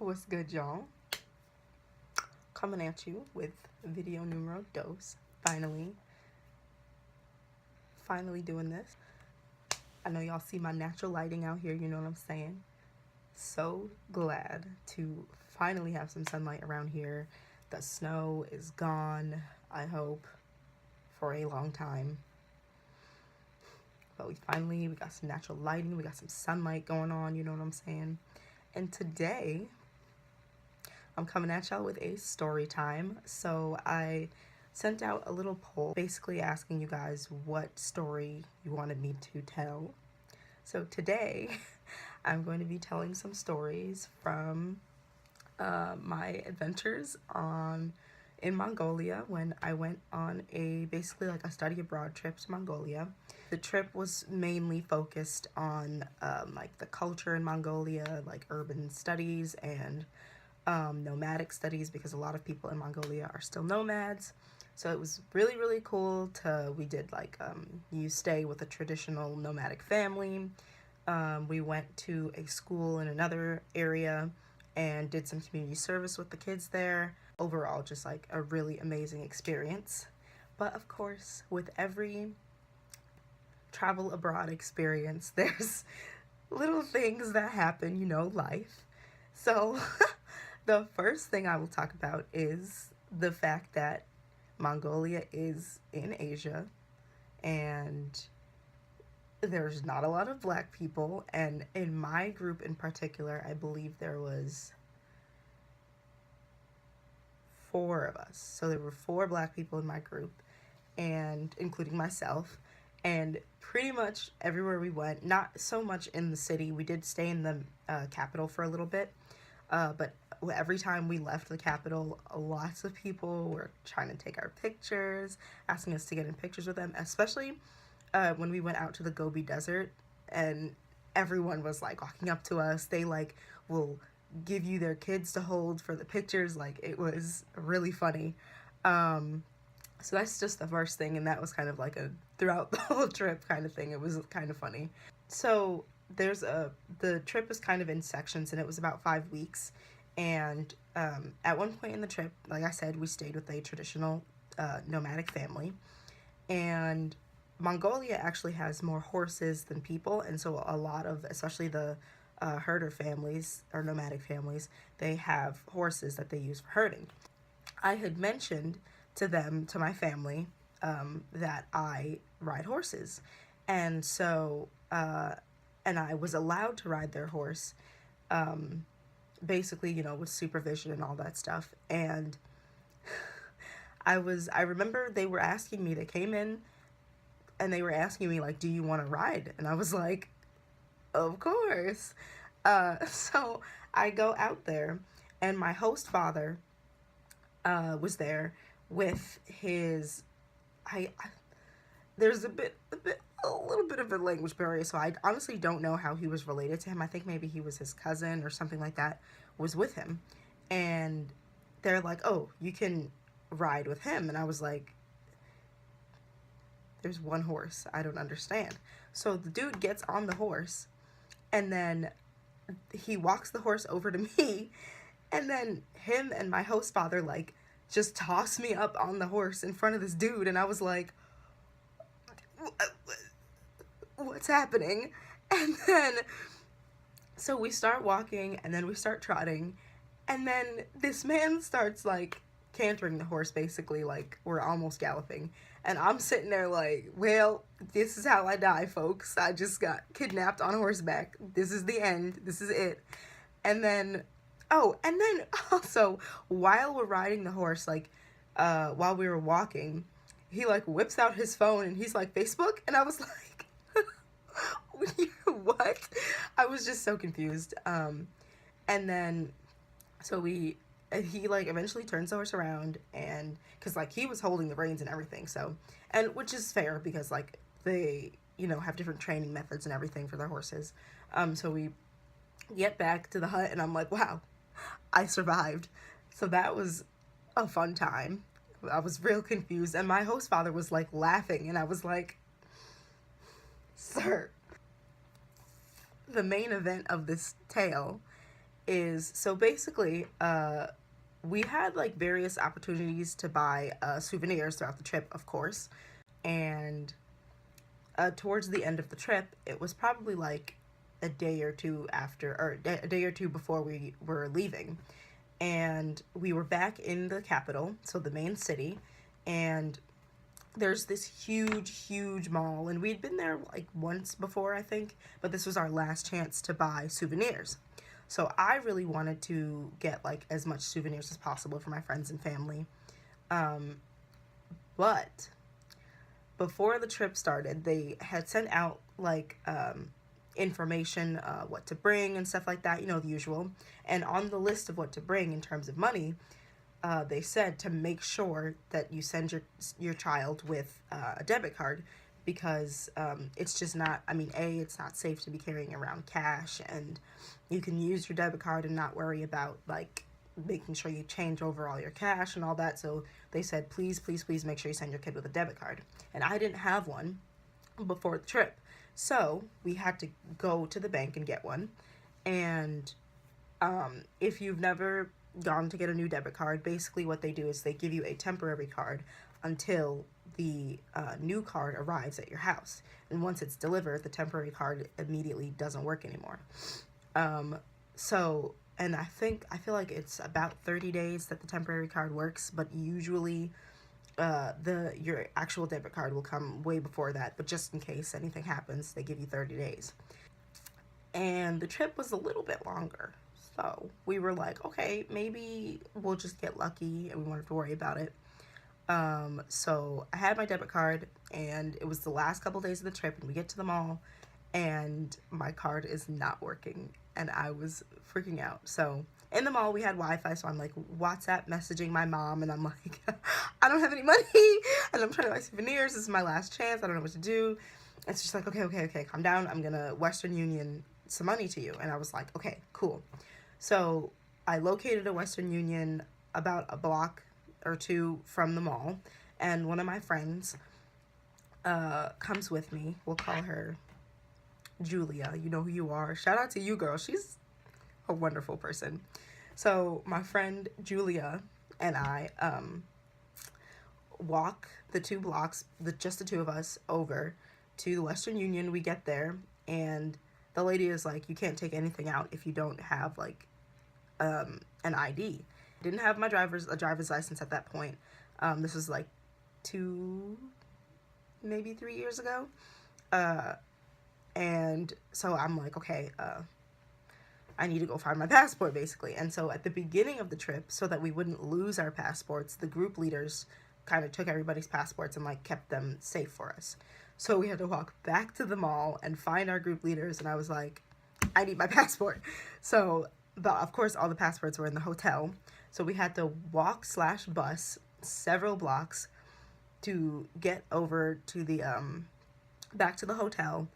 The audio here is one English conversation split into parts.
What's good, y'all? Coming at you with video numero dos. Finally doing this. I know y'all see my natural lighting out here, you know what I'm saying? So glad to finally have some sunlight around here. The snow is gone, I hope, for a long time. But we got some natural lighting, we got some sunlight going on, you know what I'm saying? And today, I'm coming at y'all with a story time. So I sent out a little poll basically asking you guys what story you wanted me to tell. So today, I'm going to be telling some stories from my adventures in Mongolia when I went on basically like a study abroad trip to Mongolia. The trip was mainly focused on like the culture in Mongolia, like urban studies and nomadic studies, because a lot of people in Mongolia are still nomads. So it was really, really cool we did like, you stay with a traditional nomadic family. We went to a school in another area and did some community service with the kids there. Overall, just like a really amazing experience. But of course, with every travel abroad experience, there's little things that happen, you know, life. So the first thing I will talk about is the fact that Mongolia is in Asia and there's not a lot of Black people. And in my group in particular, I believe there was 4 of us. So there were 4 Black people in my group, and including myself. And pretty much everywhere we went, not so much in the city, we did stay in the capital for a little bit, but every time we left the capital, lots of people were trying to take our pictures, asking us to get in pictures with them, especially when we went out to the Gobi Desert, and everyone was like walking up to us. They like will give you their kids to hold for the pictures. Like, it was really funny. So that's just the first thing, and that was kind of like a throughout the whole trip kind of thing. It was kind of funny. So the trip was kind of in sections, and it was about 5 weeks. And at one point in the trip, like I said, we stayed with a traditional nomadic family. And Mongolia actually has more horses than people, and so a lot of, especially the herder families or nomadic families, they have horses that they use for herding. I had mentioned to my family, that I ride horses. And so, and I was allowed to ride their horse, basically, you know, with supervision and all that stuff. And I remember they were asking me, they came in and they were asking me like, do you want to ride? And I was like, of course. So I go out there, and my host father, was there with his, there's a little bit of a language barrier, so I honestly don't know how he was related to him. I think maybe he was his cousin or something like that was with him. And they're like, oh, you can ride with him. And I was like, there's one horse. I don't understand. So the dude gets on the horse, and then he walks the horse over to me, and then him and my host father like just toss me up on the horse in front of this dude. And I was like, what's happening? And then so we start walking, and then we start trotting, and then this man starts like cantering the horse, basically like we're almost galloping. And I'm sitting there like, well, this is how I die, folks. I just got kidnapped on horseback. This is the end. This is it. And then also, while we're riding the horse, like, while we were walking, he, like, whips out his phone, and he's like, Facebook? And I was like, what? I was just so confused. And then, so he, like, eventually turns the horse around, and, because, like, he was holding the reins and everything, so, and, which is fair, because, like, they, you know, have different training methods and everything for their horses. So we get back to the hut, and I'm like, wow, I survived. So that was a fun time. I was real confused, and my host father was like laughing, and I was like, sir. The main event of this tale is, so basically, we had like various opportunities to buy souvenirs throughout the trip, of course. And towards the end of the trip, it was probably like a day or two after, or a day or two before we were leaving. And we were back in the capital, so the main city. And there's this huge mall, and we'd been there like once before, I think, but this was our last chance to buy souvenirs. So I really wanted to get like as much souvenirs as possible for my friends and family. But before the trip started, they had sent out like information, what to bring and stuff like that, you know, the usual. And on the list of what to bring in terms of money, they said to make sure that you send your child with a debit card, because it's just not, I mean, it's not safe to be carrying around cash, and you can use your debit card and not worry about like making sure you change over all your cash and all that. So they said, please make sure you send your kid with a debit card. And I didn't have one before the trip, so we had to go to the bank and get one. And if you've never gone to get a new debit card, basically what they do is they give you a temporary card until the new card arrives at your house. And once it's delivered, the temporary card immediately doesn't work anymore. So, and I feel like it's about 30 days that the temporary card works, but usually your actual debit card will come way before that. But just in case anything happens, they give you 30 days. And the trip was a little bit longer. So we were like, okay, maybe we'll just get lucky, and we won't have to worry about it. So I had my debit card, and it was the last couple days of the trip, and we get to the mall, and my card is not working, and I was freaking out. So in the mall, we had Wi-Fi, so I'm like WhatsApp messaging my mom, and I'm like, I don't have any money, and I'm trying to buy souvenirs. This is my last chance. I don't know what to do. And she's like, okay, calm down. I'm gonna Western Union some money to you. And I was like, okay, cool. So I located a Western Union about a block or two from the mall, and one of my friends comes with me. We'll call her Julia. You know who you are. Shout out to you, girl. She's a wonderful person. So my friend Julia and I walk the 2 blocks, just the two of us, over to the Western Union. We get there, and the lady is like, you can't take anything out if you don't have like an ID. I didn't have a driver's license at that point. This was like 2, maybe 3 years ago. And so I'm like, okay, I need to go find my passport, basically. And so at the beginning of the trip, so that we wouldn't lose our passports, the group leaders kind of took everybody's passports and like kept them safe for us. So we had to walk back to the mall and find our group leaders, and I was like, I need my passport. So, but of course all the passports were in the hotel. So we had to walk/bus several blocks to get over to the back to the hotel.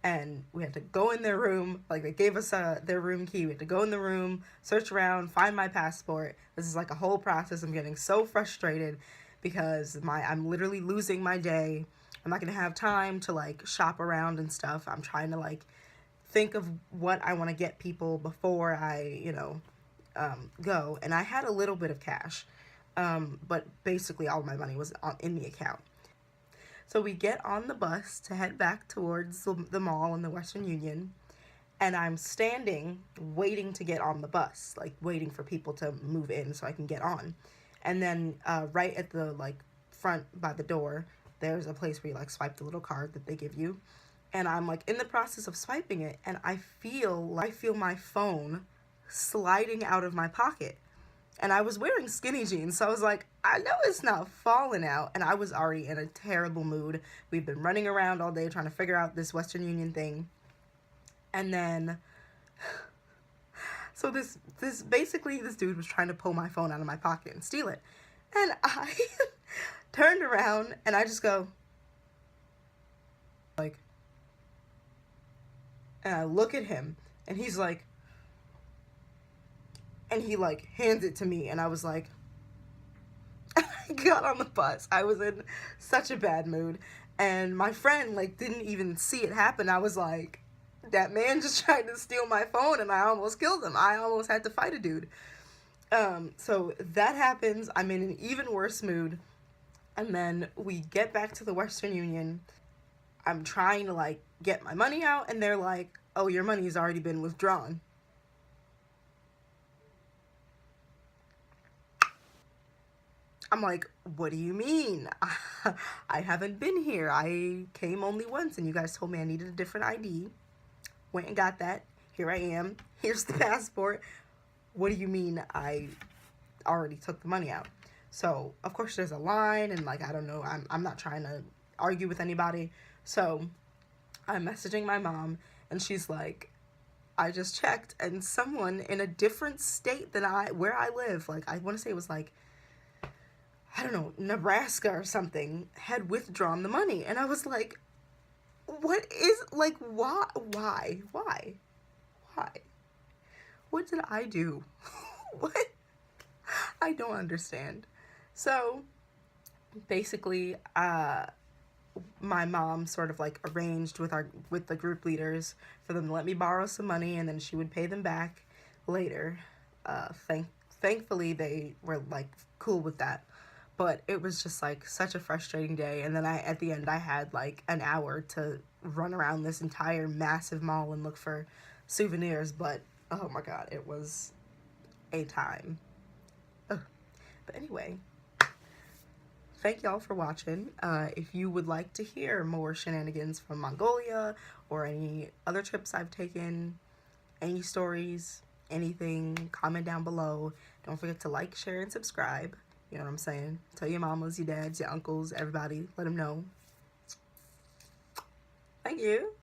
And we had to go in their room, like they gave us their room key. We had to go in the room, search around, find my passport. This is like a whole process. I'm getting so frustrated because I'm literally losing my day. I'm not gonna have time to like shop around and stuff. I'm trying to like think of what I want to get people before I, go. And I had a little bit of cash, but basically all my money was in the account. So we get on the bus to head back towards the mall in the Western Union, and I'm standing waiting to get on the bus, like waiting for people to move in so I can get on. And then right at the like front by the door, there's a place where you like swipe the little card that they give you. And I'm like in the process of swiping it, and I feel my phone sliding out of my pocket. And I was wearing skinny jeans, so I was like, I know it's not falling out. And I was already in a terrible mood. We've been running around all day trying to figure out this Western Union thing. And then, so this dude was trying to pull my phone out of my pocket and steal it. And I turned around, and I just go, like, and I look at him, and he's like, and he like hands it to me, and I was like, I got on the bus. I was in such a bad mood, and my friend like didn't even see it happen. I was like, that man just tried to steal my phone and I almost killed him. I almost had to fight a dude. So that happens. I'm in an even worse mood. And then we get back to the Western Union. I'm trying to like get my money out and they're like, oh, your money's already been withdrawn. I'm like, what do you mean? I haven't been here. I came only once and you guys told me I needed a different ID. Went and got that. Here I am. Here's the passport. What do you mean I already took the money out? So, of course, there's a line and like, I don't know. I'm not trying to argue with anybody. So, I'm messaging my mom and she's like, I just checked and someone in a different state than where I live, like I want to say it was like, I don't know, Nebraska or something, had withdrawn the money. And I was like, what is, like, why? What did I do? What? I don't understand. So, basically, my mom sort of like arranged with the group leaders for them to let me borrow some money and then she would pay them back later. Thankfully they were like cool with that, but it was just like such a frustrating day. And then at the end I had like an hour to run around this entire massive mall and look for souvenirs, but oh my god, it was a time. Ugh. But anyway, thank y'all for watching. If you would like to hear more shenanigans from Mongolia or any other trips I've taken, any stories, anything, comment down below. Don't forget to like, share, and subscribe. You know what I'm saying? Tell your mamas, your dads, your uncles, everybody. Let them know. Thank you.